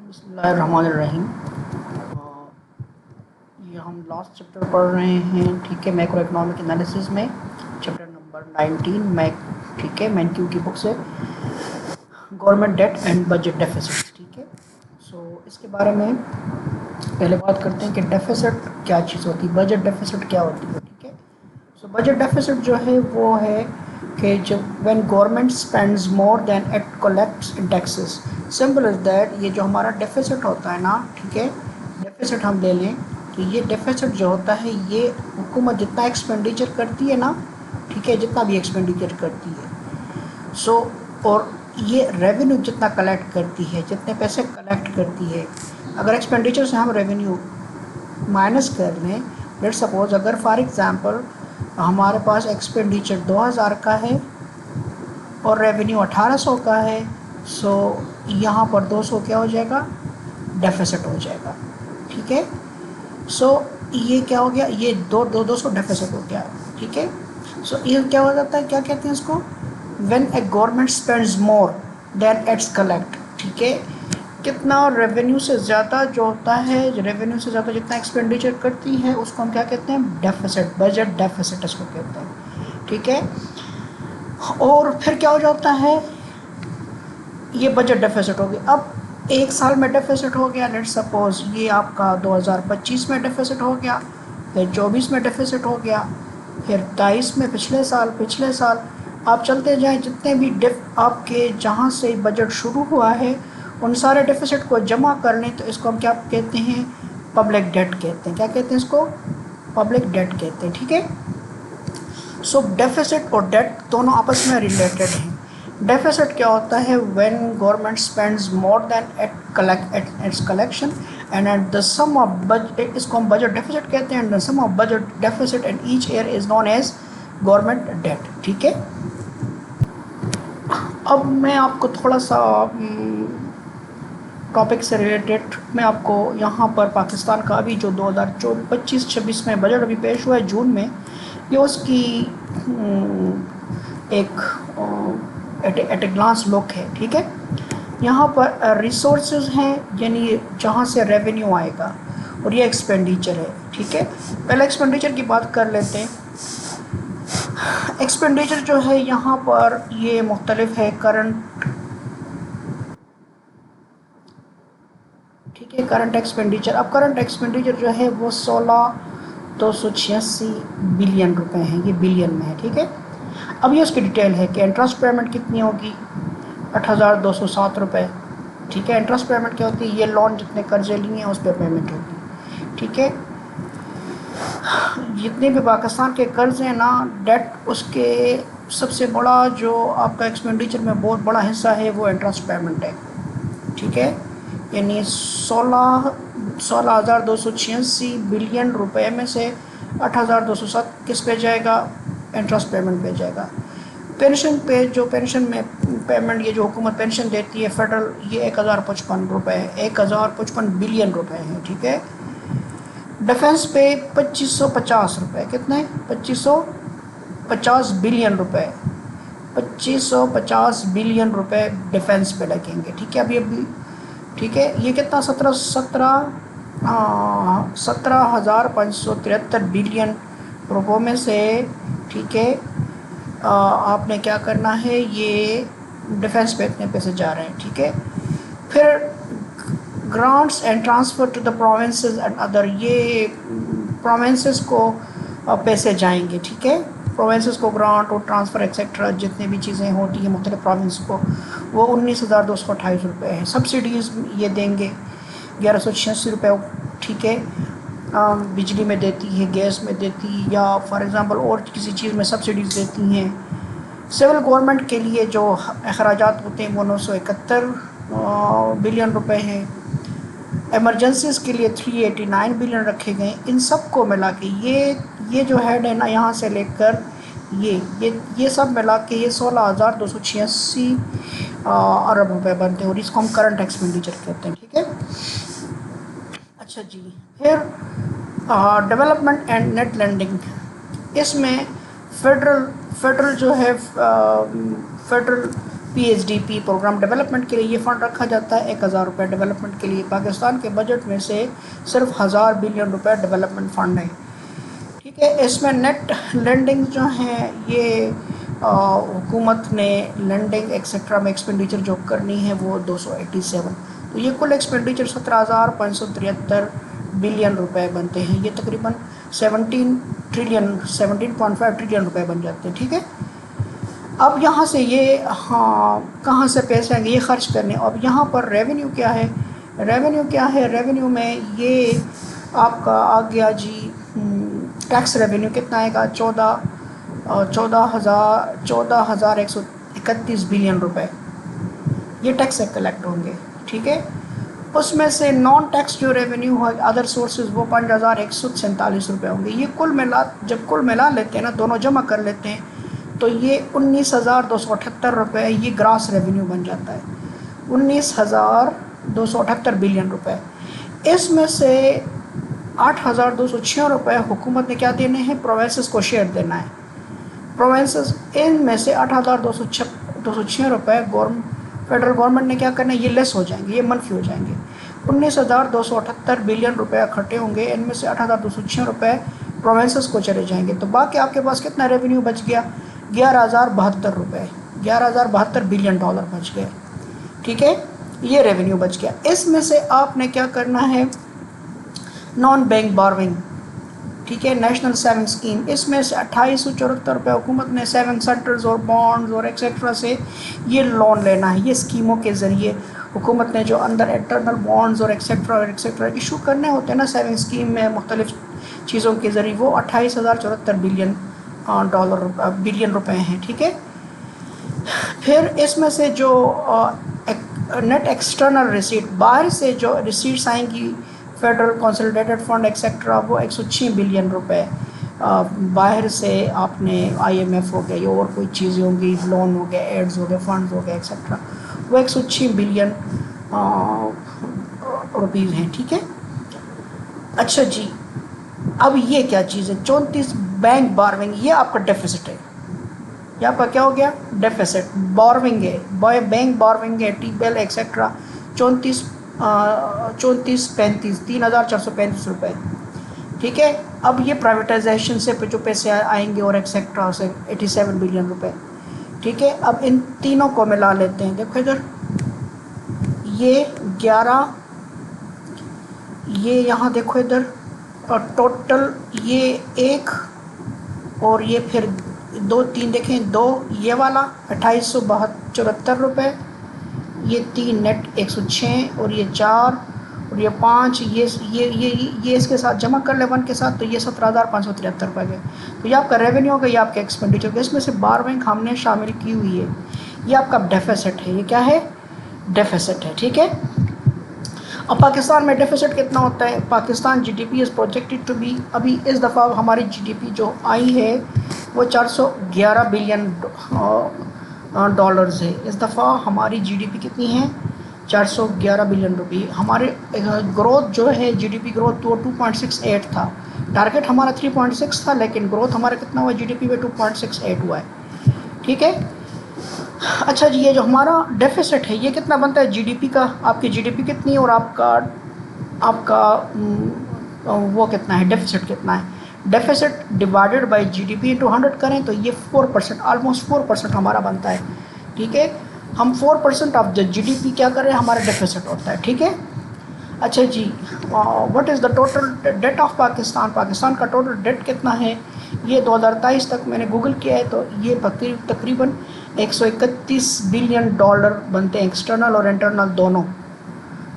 बिस्मिल्लाहिर्रहमानिर्रहीम। ये हम लास्ट चैप्टर पढ़ रहे हैं, ठीक है, मैक्रो इकोनॉमिक एनालिसिस में चैप्टर नंबर 19 मैक, ठीक है, मैनक्यू की बुक से government debt and budget deficit, ठीक है। सो इसके बारे में पहले बात करते हैं कि डेफिसिट क्या चीज़ होती है, बजट डेफिसिट क्या होती है, ठीक है। सो बजट डेफिसिट जो है वो है कि जब when government spends more then it collects in taxes, simple is that. ये जो हमारा डेफिसिट होता है ना, ठीक है, डेफिसिट हम ले लें तो ये डेफिसिट जो होता है ये हुकूमत जितना एक्सपेंडिचर करती है ना, ठीक है, जितना भी एक्सपेंडिचर करती है, सो और ये रेवेन्यू जितना कलेक्ट करती है, जितने पैसे कलेक्ट करती है, अगर एक्सपेंडिचर से हम रेवेन्यू माइनस कर लें, लेट सपोज अगर फॉर एग्ज़ाम्पल हमारे पास एक्सपेंडिचर 2000 का है और रेवेन्यू 1800 का है, सो यहाँ पर 200 क्या हो जाएगा, डेफिसिट हो जाएगा, ठीक है। सो ये क्या हो गया, ये 200 डेफिसिट हो गया, ठीक है। सो ये क्या हो जाता है, क्या कहते हैं इसको, when A government spends more than it's collect, ठीक है, कितना रेवेन्यू से ज़्यादा जो होता है, रेवेन्यू से ज़्यादा जितना एक्सपेंडिचर करती है उसको हम क्या कहते हैं, डेफिसिट, बजट डेफिसिट इसको कहते हैं, ठीक है। और फिर क्या हो जाता है, ये बजट डेफिसिट हो गया। अब एक साल में डेफिसिट हो गया, लेट सपोज ये आपका 2025 में डेफिसिट हो गया, फिर 24 में डेफिसिट हो गया, फिर 23 में, पिछले साल आप चलते जाएं, जितने भी आपके जहाँ से बजट शुरू हुआ है उन सारे डेफिसिट को जमा कर लें तो इसको हम क्या कहते हैं, पब्लिक डेट कहते हैं। क्या कहते हैं इसको, पब्लिक डेट कहते हैं, ठीक है। सो डेफिसिट और डेट दोनों आपस में रिलेटेड हैं। डेफिसिट क्या होता है, when government spends more than its collection and at the sum of budget, इसको हम बजट डेफिसिट कहते हैं, and the sum of budget deficit in each year is known as government debt, ठीक है। अब मैं आपको थोड़ा सा टॉपिक से रिलेटेड मैं आपको यहाँ पर पाकिस्तान का अभी जो 2025-26 में बजट अभी पेश हुआ है जून में, ये उसकी एक एट ए ग्लांस लुक है, ठीक है। यहाँ पर रिसोर्सेज हैं, यानी जहाँ से रेवेन्यू आएगा, और ये एक्सपेंडिचर है, ठीक है। पहले एक्सपेंडिचर की बात कर लेते हैं। एक्सपेंडिचर जो है यहाँ पर ये मुख्तलिफ है, करंट, ठीक है, करंट एक्सपेंडिचर। अब करंट एक्सपेंडिचर जो है वो 16,286 बिलियन रुपए हैं, ये बिलियन में है, ठीक है। अब ये उसकी डिटेल है कि इंटरेस्ट पेमेंट कितनी होगी, 8,207 रुपये, ठीक है। इंटरेस्ट पेमेंट क्या होती है, ये लोन जितने कर्जे लिए हैं उस पर पेमेंट होगी, ठीक है। जितने भी पाकिस्तान के कर्ज हैं ना, डेट, उसके सबसे बड़ा जो आपका एक्सपेंडिचर में बहुत बड़ा हिस्सा है वो इंटरेस्ट पेमेंट है, ठीक है। यानी 16,286 बिलियन रुपए में से 8,207 किस पे जाएगा, इंटरेस्ट पेमेंट पे जाएगा। पेंशन पे, जो पेंशन में पेमेंट, ये जो हुकूमत पेंशन देती है फेडरल, ये 1,055 रुपये है, 1,055 बिलियन रुपए हैं, ठीक है। डिफेंस पे 2,550 रुपये, कितने, 2,550 बिलियन रुपए, 2,550 बिलियन रुपए डिफेंस पे लगेंगे, ठीक है। अभी ठीक है, ये कितना, 17,573 बिलियन रुपयों में से, ठीक है, आपने क्या करना है, ये डिफेंस पे इतने पैसे जा रहे हैं, ठीक है। फिर grants and transfer to the provinces and other, ये प्रोविंसेस को पैसे जाएंगे, ठीक है। प्रोविंसेस को ग्रांट और ट्रांसफ़र एक्सेट्रा जितनी भी चीज़ें होती हैं मुख्तलिफ प्रोविंस को, वो 19,228 रुपये है। सब्सिडीज़ ये देंगे 1,186 रुपये, ठीक है, बिजली में देती है, गैस में देती है, या फॉर एग्ज़ाम्पल और किसी चीज़ में सब्सिडीज़ देती हैं। सिविल गवर्नमेंट के लिए जो अखराजात होते हैं वो 971 बिलियन रुपए हैं। एमरजेंसीज़ के लिए 389 बिलियन रखे गए। इन सब को मिला के ये जो हेड है ना, यहाँ से लेकर ये सब मिला के ये 16,286 अरब रुपए बनते हैं, और इसको हम करंट एक्सपेंडिचर कहते हैं, ठीक है। अच्छा जी, फिर डेवलपमेंट एंड नेट लैंडिंग, इसमें फेडरल जो है फेडरल PHDP प्रोग्राम डेवलपमेंट के लिए ये फ़ंड रखा जाता है 1000 रुपये डेवलपमेंट के लिए। पाकिस्तान के बजट में से सिर्फ 1000 बिलियन रुपए डेवलपमेंट फ़ंड है, ठीक है। इसमें नेट लैंडिंग जो हैं ये हुकूमत ने लैंडिंग एक्सेट्रा में एक्सपेंडिचर जो करनी है वो 287, तो ये कुल एक्सपेंडिचर 17,573 बिलियन रुपए बनते हैं। ये तकरीबन 17.5 ट्रिलियन रुपए बन जाते हैं, ठीक है। अब यहाँ से ये कहाँ से पैसे आएंगे ये खर्च करने। अब यहाँ पर रेवेन्यू क्या है, रेवेन्यू क्या है, रेवेन्यू में ये आपका आ गया जी टैक्स रेवेन्यू कितना आएगा 14,131 बिलियन रुपए ये टैक्स से कलेक्ट होंगे, ठीक है। उसमें से नॉन टैक्स जो रेवेन्यू है अदर सोर्सेज वो 5,147 रुपये होंगे। ये जब कुल मिला लेते हैं ना, दोनों जमा कर लेते हैं तो ये 19,278 रुपये ये ग्रास रेवेन्यू बन जाता है, 19,278 बिलियन रुपए। इसमें से 8,206 रुपये हुकूमत ने क्या देने हैं, प्रोविंसेस को शेयर देना है। प्रोविंसेस इनमें से 8,206 रुपये फेडरल गवर्नमेंट ने क्या करना है, ये लेस हो जाएंगे, ये मनफी हो जाएंगे। 19,278 बिलियन रुपये इकट्ठे होंगे, इनमें से 8,206 रुपये प्रोविंसेस को चले जाएंगे, तो बाकी आपके पास कितना रेवेन्यू बच गया 11,072 रुपये, 11,072 बिलियन डॉलर बच गए, ठीक है। ये रेवेन्यू बच गया। इसमें से आपने क्या करना है, नॉन बैंक बोरोइंग, ठीक है, नेशनल सेविंग स्कीम, इसमें से 2874 रुपये हुकूमत ने सेविंग सेंटर्स और बॉन्ड्स और एक्सेट्रा से ये लोन लेना है। ये स्कीमों के ज़रिए हुकूमत ने जो अंदर इंटरनल बॉन्ड्स और एक्सेट्रा इशू करने होते हैं ना सेविंग स्कीम में मुख्तलिफ चीज़ों के ज़रिए, वो 28,074 बिलियन रुपए हैं, ठीक है। फिर इसमें से जो नेट एक्सटर्नल रिसीट, बाहर से जो रिसीट्स आएंगी फेडरल कंसोलिडेटेड फंड एक्सेट्रा, वो 106 बिलियन रुपए बाहर से आपने IMF हो गया, और कोई चीज़ें होंगी, लोन हो गए, एड्स हो गए, फंड्स हो गए एक्सेट्रा, वो 106 बिलियन रुपीज़ हैं, ठीक है। अच्छा जी, अब ये क्या चीज़ है, 34 बैंक बोरोइंग, ये आपका डेफिसिट है, ये आपका क्या हो गया, डेफिसिट। बोरोइंग है, बैंक बोरोइंग है, T-bill एक्सेट्रा 3435 3,435 रुपये, ठीक है। अब ये प्राइवेटाइजेशन से जो पैसे आएंगे और एक्सेट्रा से 87 बिलियन रुपए, ठीक है। अब इन तीनों को मिला लेते हैं, देखो इधर ये 11, ये यहाँ देखो इधर, और टोटल ये 1 और ये फिर 2 3 देखें, 2 ये वाला 2874 रुपये, ये 3 नेट 106 और ये 4 और ये 5, ये इसके साथ जमा कर ले 1 के साथ, तो ये 17,573 रुपये गए। तो ये आपका रेवेन्यू होगा, ये आपका एक्सपेंडिचर होगा। इसमें से बोरोइंग हमने शामिल की हुई है, ये आपका डेफिसिट है, ये क्या है, डेफिसिट है, ठीक है। अब पाकिस्तान में डेफिसिट कितना होता है, Pakistan GDP is projected to be, अभी इस दफ़ा हमारी GDP जो आई है वो 411 बिलियन डॉलर्स है। इस दफ़ा हमारी GDP कितनी है, 411 बिलियन रुपये। हमारे ग्रोथ जो है GDP ग्रोथ वो 2.68 था, टारगेट हमारा 3.6 था, लेकिन ग्रोथ हमारा कितना हुआ GDP में 2.68 हुआ है, ठीक है। अच्छा जी, ये जो हमारा डेफिसिट है ये कितना बनता है GDP का, आपकी GDP कितनी है और आपका वो कितना है, डेफिसिट कितना है। Deficit divided by GDP into 100 करें तो ये 4%, ऑलमोस्ट 4% हमारा बनता है, ठीक है। हम 4% ऑफ द GDP क्या कर रहे हैं, हमारा डेफिसिट होता है, ठीक है। अच्छा जी, what is the total debt of Pakistan, Pakistan का टोटल डेट कितना है, ये 2023 तक मैंने गूगल किया है, तो ये तकरीबन 131 बिलियन डॉलर बनते हैं, एक्सटर्नल और इंटरनल दोनों,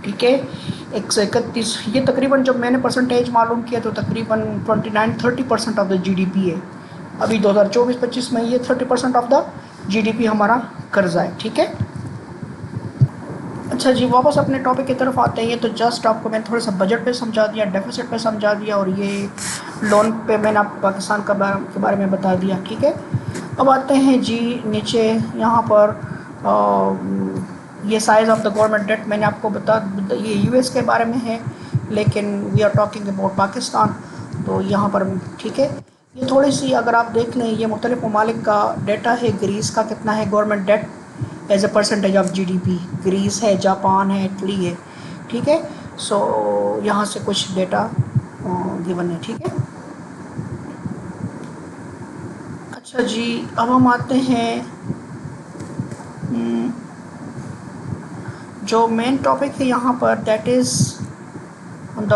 ठीक है। 131, ये तकरीबन जब मैंने परसेंटेज मालूम किया तो तकरीबन 29-30% ऑफ द GDP है। अभी 2024-25 में ये 30% ऑफ द GDP हमारा कर्जा है, ठीक है। अच्छा जी, वापस अपने टॉपिक की तरफ आते हैं। ये तो जस्ट आपको मैंने थोड़ा सा बजट पे समझा दिया, डेफिसिट पे समझा दिया, और ये लोन पे मैंने आपको पाकिस्तान के बारे में बता दिया, ठीक है। अब आते हैं जी नीचे, यहाँ पर ये size of the government debt मैंने आपको ये US के बारे में है, लेकिन we are talking about Pakistan, तो यहाँ पर ठीक है। ये थोड़ी सी अगर आप देख लें, ये मुख्तलिफ ममालिक का डेटा है। ग्रीस का कितना है government debt, as a percentage of GDP. Greece है, जापान है, इटली है, ठीक है। सो यहाँ से कुछ डेटा गिवन है, ठीक है। अच्छा जी, अब हम आते हैं जो मेन टॉपिक है यहाँ पर, that is the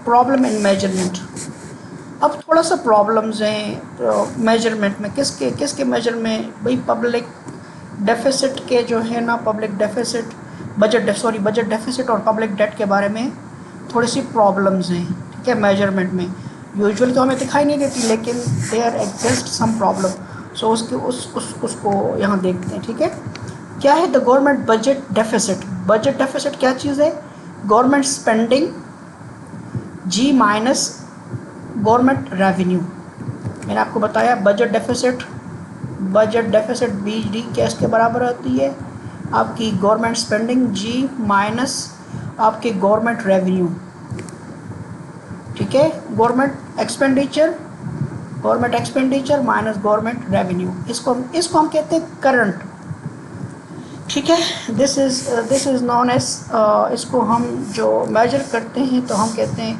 problem in measurement. अब थोड़ा सा प्रॉब्लम्स हैं मेजरमेंट में। किसके मेजर में भाई? पब्लिक डेफिसिट के जो है ना, पब्लिक डेफिसिट, बजट डेफिसिट और पब्लिक डेट के बारे में थोड़ी सी प्रॉब्लम्स हैं, ठीक है, मेजरमेंट में। यूजुअली तो हमें दिखाई नहीं देती, लेकिन देयर एग्जिस्ट सम प्रॉब्लम। सो उसको यहाँ देखते हैं, ठीक है। क्या है the government budget deficit? Budget deficit क्या चीज़ है? गवर्नमेंट स्पेंडिंग जी माइनस गवर्नमेंट रेवेन्यू। मैंने आपको बताया बजट डेफिसिट BD क्या इसके बराबर होती है? आपकी गवर्नमेंट स्पेंडिंग जी माइनस आपके गवर्नमेंट रेवेन्यू, ठीक है। Government expenditure minus government revenue, इसको हम कहते हैं करंट, ठीक है। दिस इज़ नॉन एज, इसको हम जो मेजर करते हैं तो हम कहते हैं,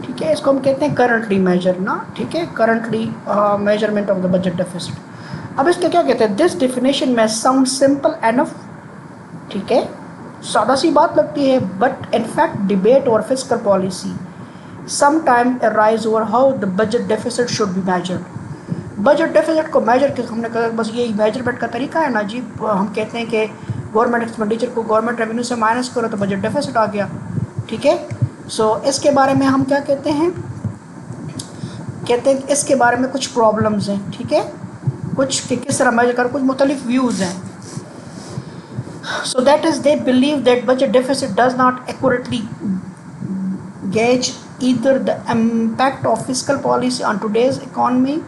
ठीक है, इसको हम कहते हैं करंटली मेजर ना, ठीक है, currently measurement of the budget deficit. अब इसके क्या कहते हैं? दिस डेफिनेशन में साउंड सिंपल एनफ, ठीक है, सादा सी बात लगती है, बट इन फैक्ट डिबेट और fiscal policy sometime arise over how the budget deficit should be measured. Budget deficit को मेजर के हमने कहा बस यही मेजरमेंट का तरीका है ना जी। हम कहते हैं कि गवर्नमेंट एक्सपेंडिचर को गवर्नमेंट रेवेन्यू से माइनस करो तो बजट डेफिसिट आ गया, ठीक है। सो इसके बारे में हम क्या कहते हैं इसके बारे में कुछ प्रॉब्लम्स हैं, ठीक है, कुछ कि किस तरह मेजर कर, कुछ मुख्तलिफ व्यूज़ हैं। So that is they believe that budget deficit does not accurately gauge either the impact of fiscal policy on today's economy,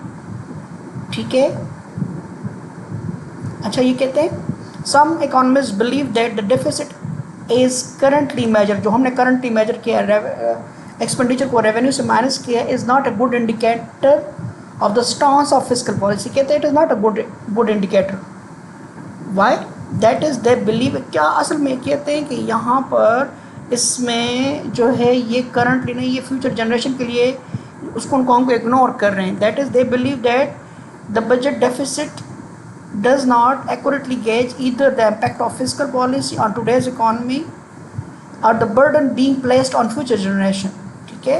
ठीक है। अच्छा, ये कहते हैं some economist believe that the deficit is currently measure, जो हमने currently measure किया expenditure को रेवेन्यू से माइनस किया, is not a good indicator of the stance of fiscal policy. कहते हैं it is not a good indicator. Y? That is they believe, क्या असल में कहते हैं कि यहाँ पर इसमें जो है ये करंटली नहीं, ये फ्यूचर जनरेशन के लिए उसको उनको इग्नोर कर रहे हैं। That is they believe that the budget deficit does not accurately gauge either the impact of fiscal policy on today's economy or the burden being placed on future generation, ठीक है,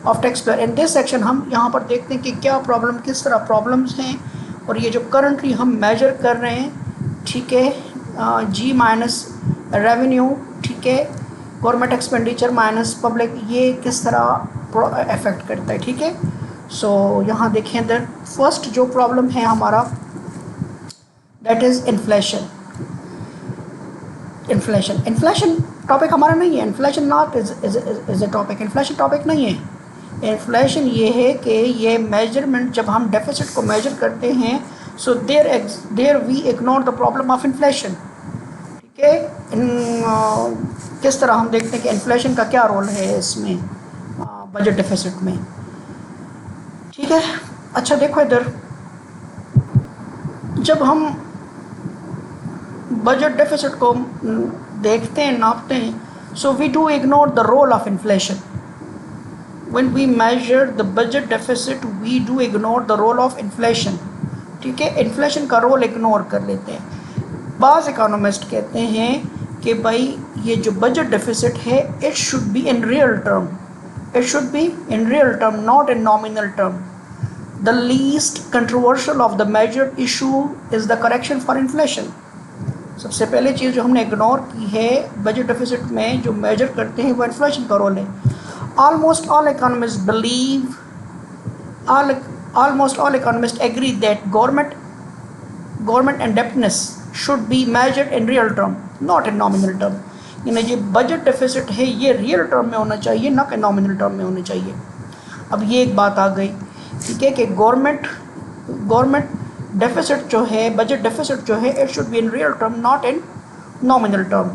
of taxpayer। in this section हम यहाँ पर देखते हैं कि क्या problem, किस तरह प्रॉब्लम्स हैं, और ये जो करंटली हम मेजर कर रहे हैं, ठीक है, जी माइनस रेवेन्यू, ठीक है, गवर्नमेंट एक्सपेंडिचर माइनस पब्लिक, ये किस तरह अफेक्ट करता है, ठीक है। सो यहाँ देखें इधर फर्स्ट जो प्रॉब्लम है हमारा, दैट इज़ इन्फ्लेशन टॉपिक हमारा नहीं है। Inflation not is a topic, inflation topic नहीं है। इन्फ्लेशन ये है कि ये मेजरमेंट जब हम डेफिसिट को मेजर करते हैं, so there we ignore the problem of inflation, ठीक है। किस तरह हम देखते हैं कि इन्फ्लेशन का क्या रोल है इसमें बजट डेफिसिट में, ठीक है। अच्छा देखो इधर, जब हम बजट डेफिसिट को देखते हैं, नापते हैं, so we do ignore the role of inflation. When we measure the budget deficit we do ignore the role of inflation, ठीक है, इन्फ्लेशन का रोल इग्नोर कर लेते हैं। बाज़ इकोनॉमिस्ट कहते हैं कि भाई ये जो बजट डेफिसिट है, it should be in real term, not in nominal term. The least controversial of the measured issue is the correction for inflation. सबसे पहले चीज़ जो हमने इग्नोर की है बजट डेफिसिट में जो मेजर करते हैं वो इन्फ्लेशन का रोल है। Almost all economists agree that government indebtedness should be measured in real term, not in nominal term. यानी ये बजट डेफिसिट है ये रियल टर्म में होना चाहिए, ना कि नॉमिनल टर्म में होना चाहिए। अब ये एक बात आ गई, ठीक है, कि गवर्नमेंट डेफिसिट जो है, बजट डेफिसिट जो है, it should be in real term not in nominal term.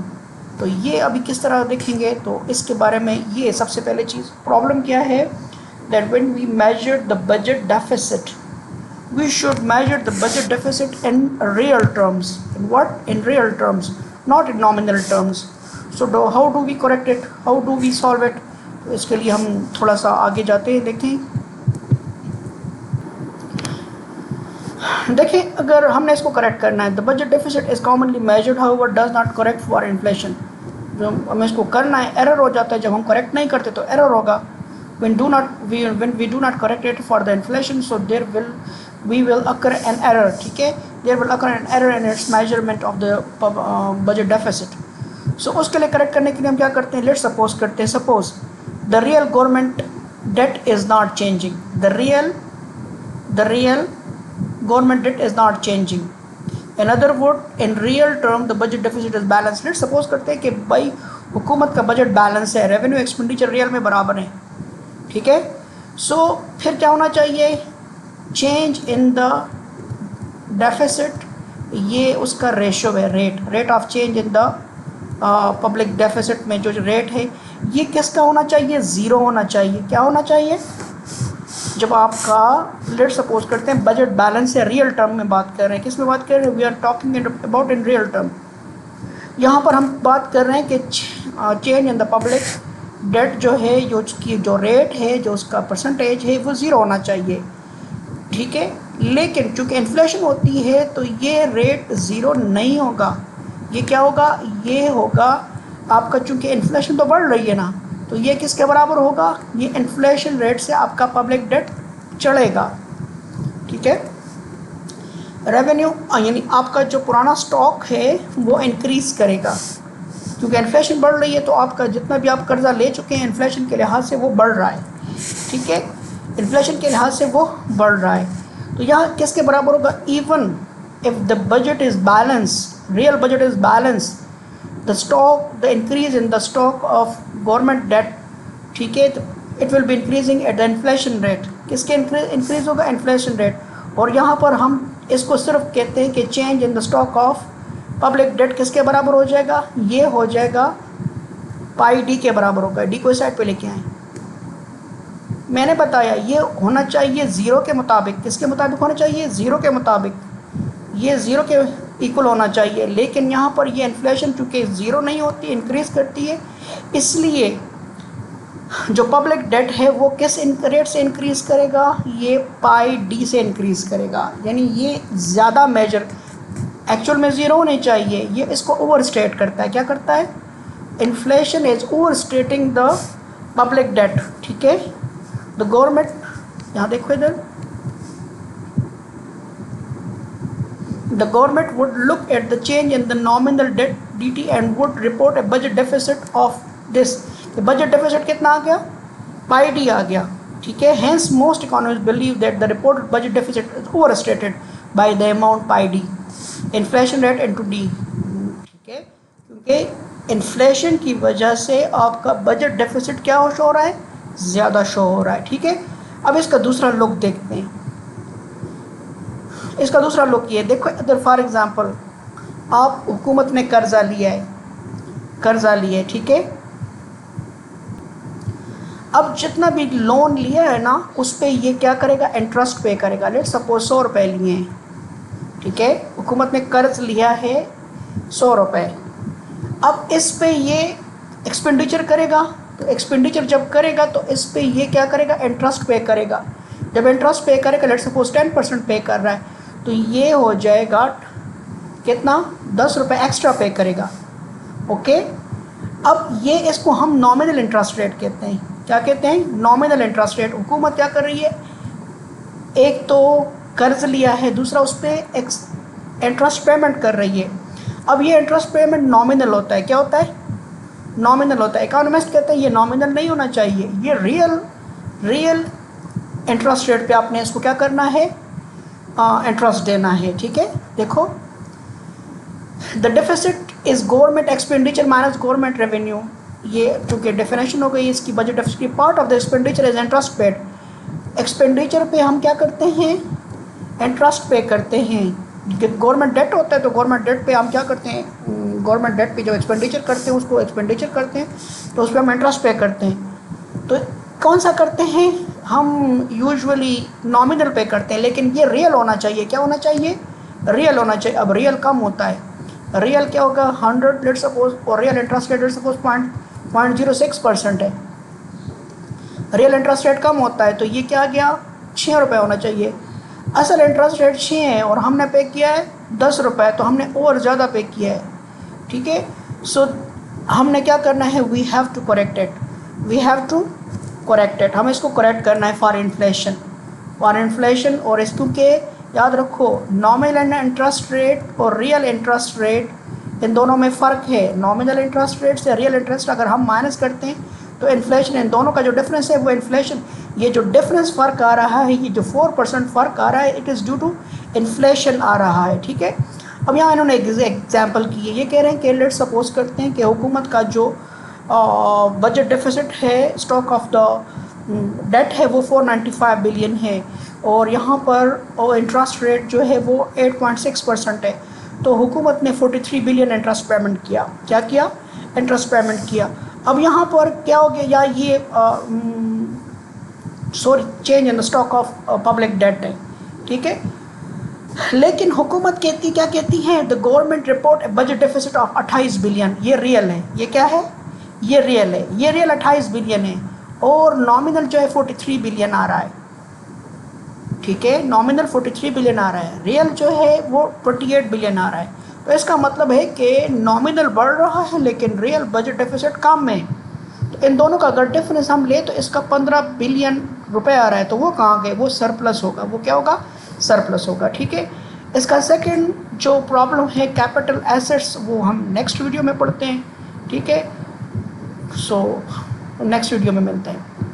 तो ये अभी किस तरह देखेंगे, तो इसके बारे में ये सबसे पहले चीज़ प्रॉब्लम क्या है, that when we measure the budget deficit we should measure the budget deficit in real terms. In what? In real terms, not in nominal terms. So how do we correct it? How do we solve it? तो इसके लिए हम थोड़ा सा आगे जाते हैं, देखें अगर हमने इसको करेक्ट करना है, the budget deficit is commonly measured however does not correct for inflation. जो हमें इसको करना है, एरर हो जाता है जब हम करेक्ट नहीं करते तो एरर होगा. when we do not correct it for the inflation, so we will occur an error. ठीक है, there will occur an error in its measurement of the budget deficit. So उसके लिए करेक्ट करने के लिए हम क्या करते हैं, लेट्स सपोज करते हैं, suppose the real government debt is not changing. The real government debt is not changing. In other word, in real term the budget deficit is balanced. Let's suppose करते हैं कि भाई हुकूमत का बजट बैलेंस है, revenue expenditure real में बराबर है. ठीक है, सो फिर क्या होना चाहिए, चेंज इन द डेफिसिट, ये उसका रेशो है, rate of change in the public deficit में जो रेट है ये किसका होना चाहिए, ज़ीरो होना चाहिए. क्या होना चाहिए, जब आपका लेट सपोज करते हैं बजट बैलेंस है, रियल टर्म में बात कर रहे हैं, किस में बात कर रहे हैं, we are talking about in real term. यहाँ पर हम बात कर रहे हैं कि change in the public debt जो है, जो रेट है, जो उसका परसेंटेज है वो ज़ीरो होना चाहिए. ठीक है, लेकिन चूँकि इन्फ्लेशन होती है तो ये रेट ज़ीरो नहीं होगा. ये क्या होगा, ये होगा आपका, चूँकि इन्फ्लेशन तो बढ़ रही है ना, तो ये किसके बराबर होगा, ये इन्फ्लेशन रेट से आपका पब्लिक डेट चढ़ेगा. ठीक है, रेवेन्यू यानी आपका जो पुराना स्टॉक है वो इंक्रीज़ करेगा, क्योंकि इन्फ्लेशन बढ़ रही है तो आपका जितना भी आप कर्जा ले चुके हैं इन्फ्लेशन के लिहाज से वो बढ़ रहा है. ठीक है, इन्फ्लेशन के लिहाज से वो बढ़ रहा है. तो यहाँ किसके बराबर होगा, even if the budget is balance, real budget is balance, the stock, the increase in the stock of government debt, ठीक है, it will be increasing at the inflation rate. किसके इंक्रीज होगा, इन्फ्लेशन रेट. और यहाँ पर हम इसको सिर्फ कहते हैं कि change in the stock of public debt किसके बराबर हो जाएगा, ये हो जाएगा पाई डी के बराबर होगा. डी को साइड पे लेके आए, मैंने बताया ये होना चाहिए ज़ीरो के मुताबिक. किसके मुताबिक होना चाहिए, ज़ीरो के मुताबिक, ये ज़ीरो के इक्वल होना चाहिए. लेकिन यहाँ पर ये इन्फ्लेशन चूँकि ज़ीरो नहीं होती, इंक्रीज़ करती है, इसलिए जो पब्लिक डेट है वो किस रेट से इंक्रीज़ करेगा, ये पाई डी से इंक्रीज़ करेगा. यानी ये ज़्यादा मेजर, एक्चुअल में ज़ीरो होने चाहिए, ये इसको ओवर स्टेट करता है. क्या करता है, inflation is overstating the public debt. ठीक है, द गवर्नमेंट, यहाँ देखो इधर, the government would look at the change in the nominal debt dt and would report a budget deficit of this. Budget deficit कितना आ गया, pi D आ गया. ठीक है, hence most economist believe that the reported budget deficit is overstated by the amount pi D, inflation rate into D. ठीक है, क्योंकि इन्फ्लेशन की वजह से आपका बजट डेफिसिट क्या शो हो रहा है, ज़्यादा शो हो रहा है. ठीक है, अब इसका दूसरा लुक देखते हैं. इसका दूसरा लुक ये देखो इधर, फॉर एग्जांपल आप हुकूमत ने कर्जा लिया है, ठीक है, अब जितना भी लोन लिया है ना उस पर ये क्या करेगा, इंटरेस्ट पे करेगा. लेट सपोज 100 रुपये लिए हैं. ठीक है, हुकूमत ने कर्ज लिया है 100 रुपये. अब इस पे ये एक्सपेंडिचर करेगा, तो एक्सपेंडिचर जब करेगा तो इस पे ये क्या करेगा, इंटरेस्ट पे करेगा. जब इंटरेस्ट पे करेगा, लेट सपोज 10% पे कर रहा है, तो ये हो जाएगा कितना, 10 रुपये एक्स्ट्रा पे करेगा. ओके, अब ये इसको हम नॉमिनल इंटरेस्ट रेट कहते हैं. क्या कहते हैं, नॉमिनल इंटरेस्ट रेट. हुकूमत क्या कर रही है, एक तो कर्ज लिया है, दूसरा उस पर इंटरेस्ट पेमेंट कर रही है. अब ये इंटरेस्ट पेमेंट नॉमिनल होता है. क्या होता है, नॉमिनल होता है. इकोनॉमिस्ट कहते हैं ये नॉमिनल नहीं होना चाहिए, ये रियल इंटरेस्ट रेट पे आपने इसको क्या करना है, इंटरेस्ट देना है. ठीक है, देखो the deficit is government expenditure minus government revenue. ये चूँकि डेफिनेशन हो गई इसकी, budget deficit part of the expenditure is interest paid. Expenditure पे हम क्या करते हैं, इंटरेस्ट पे करते हैं. गवर्नमेंट डेट होता है तो गवर्नमेंट डेट पे हम क्या करते हैं, गवर्नमेंट डेट पे जब एक्सपेंडिचर करते हैं उसको एक्सपेंडिचर करते हैं, तो उस पर हम इंटरेस्ट पे करते हैं. तो कौन सा करते हैं, हम यूजुअली नॉमिनल पे करते हैं, लेकिन ये रियल होना चाहिए। क्या होना चाहिए? रियल होना चाहिए। अब रियल कम होता है, रियल क्या होगा? 100 लेट सपोज, और real interest rate let suppose 0.06% है। रियल इंटरेस्ट रेट कम होता है तो ये क्या आ गया? 6 रुपये होना चाहिए। असल इंटरेस्ट रेट 6 है और हमने पे किया है 10 रुपये, तो हमने और ज़्यादा पे किया है। ठीक है, सो हमने क्या करना है? We have to correct it, we have to correct it. हमें इसको करेक्ट करना है फॉर इन्फ्लेशन, फॉर इन्फ्लेशन। और इसको के याद रखो, नॉमिनल इंटरेस्ट रेट और रियल इंटरेस्ट रेट इन दोनों में फ़र्क है। नॉमिनल इंटरेस्ट रेट से रियल इंटरेस्ट अगर हम माइनस करते हैं तो इन्फ्लेशन, इन दोनों का जो डिफरेंस है वो इन्फ्लेशन। ये जो डिफरेंस फ़र्क आ रहा है, ये जो 4% फ़र्क आ रहा है, it is due to inflation आ रहा है। ठीक है, अब यहाँ इन्होंने एग्जाम्पल की है। ये कह रहे हैं कि लेट सपोज करते हैं कि हुकूमत का जो बजट डेफिसिट है, स्टॉक ऑफ द डेट है, वो 495 बिलियन है और यहाँ पर इंटरेस्ट रेट जो है वो 8.6% है। तो हुकूमत ने 43 बिलियन इंटरेस्ट पेमेंट किया। क्या किया? इंटरेस्ट पेमेंट किया। अब यहाँ पर क्या हो गया? या ये sorry, change in the stock of public date है। ठीक है, लेकिन हुकूमत कहती, क्या कहती है? The government report budget deficit of 28 billion. ये रियल है, ये क्या है? ये रियल है, ये रियल 28 बिलियन है और नॉमिनल जो है 43 बिलियन आ रहा है। ठीक है, नॉमिनल 43 बिलियन आ रहा है, रियल जो है वो 28 बिलियन आ रहा है। तो इसका मतलब है कि नॉमिनल बढ़ रहा है लेकिन रियल बजट डेफिसिट कम है। तो इन दोनों का अगर डिफरेंस हम ले तो इसका 15 बिलियन रुपए आ रहा है, तो वो कहाँ गए? वो सरप्लस होगा। वो क्या होगा? सरप्लस होगा। ठीक है, इसका सेकंड जो प्रॉब्लम है कैपिटल एसेट्स, वो हम नेक्स्ट वीडियो में पढ़ते हैं। ठीक है, सो नेक्स्ट वीडियो में मिलते हैं।